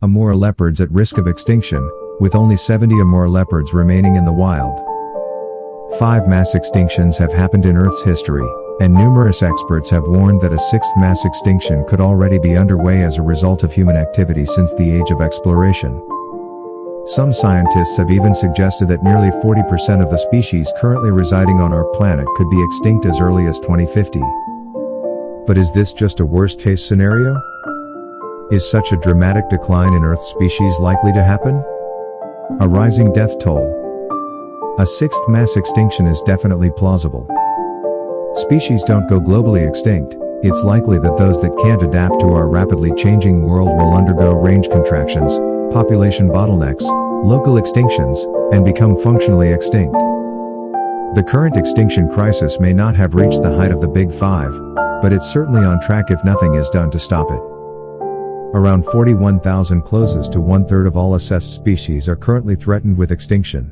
Amur leopards at risk of extinction, with only 70 Amur leopards remaining in the wild. 5 mass extinctions have happened in Earth's history, and numerous experts have warned that a 6th mass extinction could already be underway as a result of human activity since the age of exploration. Some scientists have even suggested that nearly 40% of the species currently residing on our planet could be extinct as early as 2050. But is this just a worst-case scenario? Is such a dramatic decline in Earth's species likely to happen? A rising death toll. A 6th mass extinction is definitely plausible. Species don't go globally extinct. It's likely that those that can't adapt to our rapidly changing world will undergo range contractions, population bottlenecks, local extinctions, and become functionally extinct. The current extinction crisis may not have reached the height of the Big Five, but it's certainly on track if nothing is done to stop it. Around 41,000 closes to 1/3 of all assessed species are currently threatened with extinction.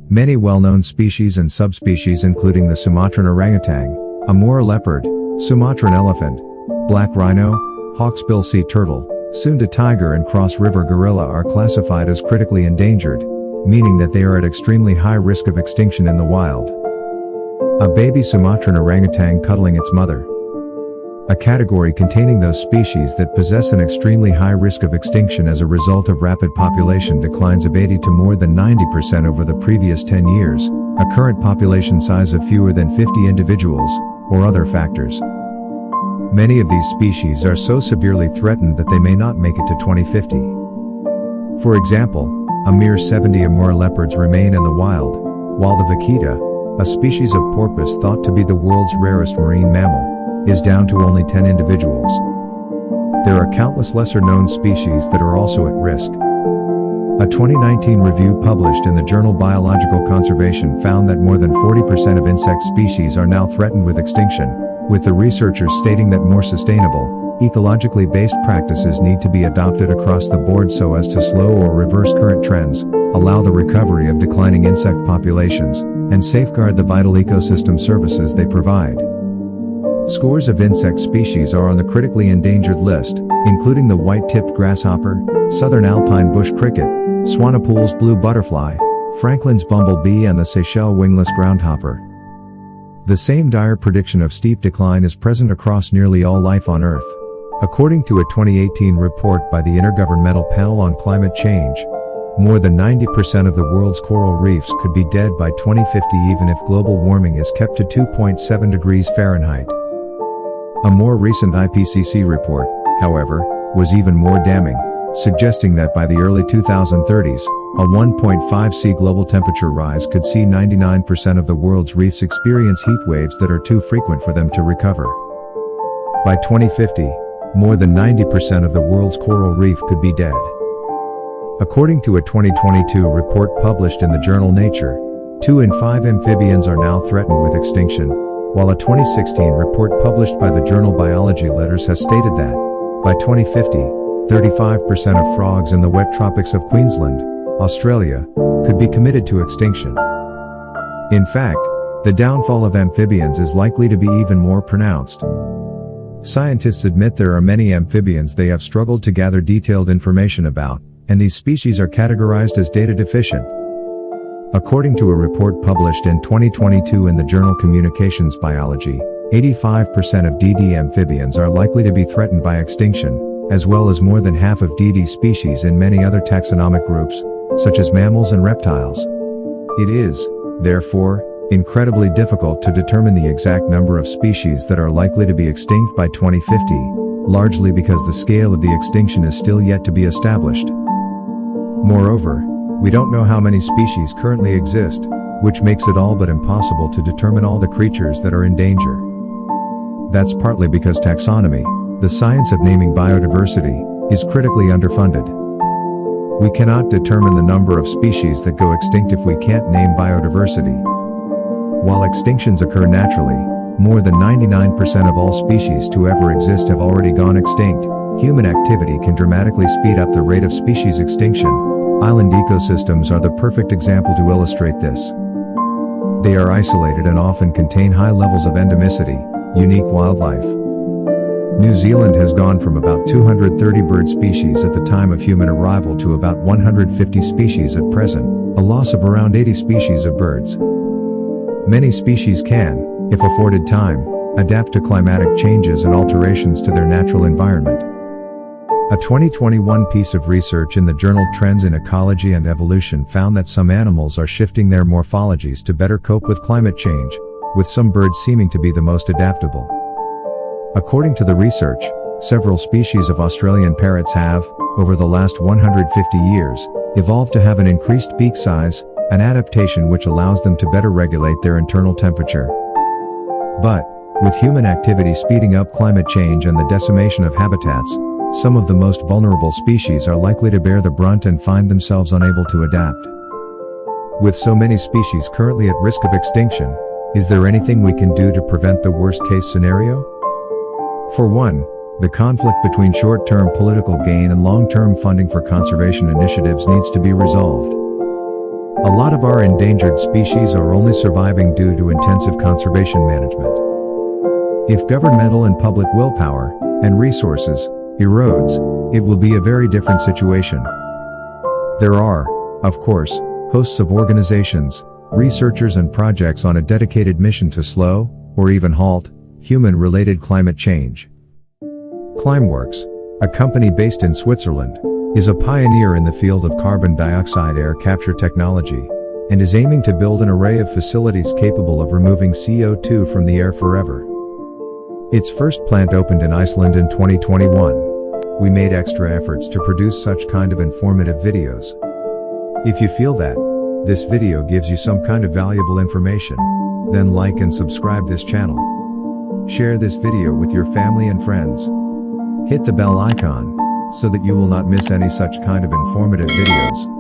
Many well-known species and subspecies including the Sumatran orangutan, Amur leopard, Sumatran elephant, black rhino, hawksbill sea turtle, Sunda tiger and cross-river gorilla are classified as critically endangered, meaning that they are at extremely high risk of extinction in the wild. A baby Sumatran orangutan cuddling its mother. A category containing those species that possess an extremely high risk of extinction as a result of rapid population declines of 80 to more than 90% over the previous 10 years, a current population size of fewer than 50 individuals, or other factors. Many of these species are so severely threatened that they may not make it to 2050. For example, a mere 70 Amur leopards remain in the wild, while the vaquita, a species of porpoise thought to be the world's rarest marine mammal, is down to only 10 individuals. There are countless lesser-known species that are also at risk. A 2019 review published in the journal Biological Conservation found that more than 40% of insect species are now threatened with extinction, with the researchers stating that more sustainable, ecologically based practices need to be adopted across the board so as to slow or reverse current trends, allow the recovery of declining insect populations, and safeguard the vital ecosystem services they provide. Scores of insect species are on the critically endangered list, including the white-tipped grasshopper, southern alpine bush cricket, Swanepoel's blue butterfly, Franklin's bumblebee and the Seychelles wingless groundhopper. The same dire prediction of steep decline is present across nearly all life on Earth. According to a 2018 report by the Intergovernmental Panel on Climate Change, more than 90% of the world's coral reefs could be dead by 2050 even if global warming is kept to 2.7 degrees Fahrenheit. A more recent IPCC report, however, was even more damning, suggesting that by the early 2030s, a 1.5°C global temperature rise could see 99% of the world's reefs experience heat waves that are too frequent for them to recover. By 2050, more than 90% of the world's coral reef could be dead. According to a 2022 report published in the journal Nature, 2 in 5 amphibians are now threatened with extinction, while a 2016 report published by the journal Biology Letters has stated that, by 2050, 35% of frogs in the wet tropics of Queensland, Australia, could be committed to extinction. In fact, the downfall of amphibians is likely to be even more pronounced. Scientists admit there are many amphibians they have struggled to gather detailed information about, and these species are categorized as data deficient. According to a report published in 2022 in the journal Communications Biology, 85% of DD amphibians are likely to be threatened by extinction, as well as more than half of DD species in many other taxonomic groups, such as mammals and reptiles. It is, therefore, incredibly difficult to determine the exact number of species that are likely to be extinct by 2050, largely because the scale of the extinction is still yet to be established. Moreover, we don't know how many species currently exist, which makes it all but impossible to determine all the creatures that are in danger. That's partly because taxonomy, the science of naming biodiversity, is critically underfunded. We cannot determine the number of species that go extinct if we can't name biodiversity. While extinctions occur naturally, more than 99% of all species to ever exist have already gone extinct. Human activity can dramatically speed up the rate of species extinction. Island ecosystems are the perfect example to illustrate this. They are isolated and often contain high levels of endemicity, unique wildlife. New Zealand has gone from about 230 bird species at the time of human arrival to about 150 species at present, a loss of around 80 species of birds. Many species can, if afforded time, adapt to climatic changes and alterations to their natural environment. A 2021 piece of research in the journal Trends in Ecology and Evolution found that some animals are shifting their morphologies to better cope with climate change, with some birds seeming to be the most adaptable. According to the research, several species of Australian parrots have, over the last 150 years, evolved to have an increased beak size, an adaptation which allows them to better regulate their internal temperature. But, with human activity speeding up climate change and the decimation of habitats, some of the most vulnerable species are likely to bear the brunt and find themselves unable to adapt. With so many species currently at risk of extinction, is there anything we can do to prevent the worst-case scenario? For one, the conflict between short-term political gain and long-term funding for conservation initiatives needs to be resolved. A lot of our endangered species are only surviving due to intensive conservation management. If governmental and public willpower, and resources, erodes, it will be a very different situation. There are, of course, hosts of organizations, researchers and projects on a dedicated mission to slow, or even halt, human-related climate change. Climeworks, a company based in Switzerland, is a pioneer in the field of carbon dioxide air capture technology, and is aiming to build an array of facilities capable of removing CO2 from the air forever. Its first plant opened in Iceland in 2021. We made extra efforts to produce such kind of informative videos. If you feel that this video gives you some kind of valuable information, then like and subscribe this channel. Share this video with your family and friends. Hit the bell icon, so that you will not miss any such kind of informative videos.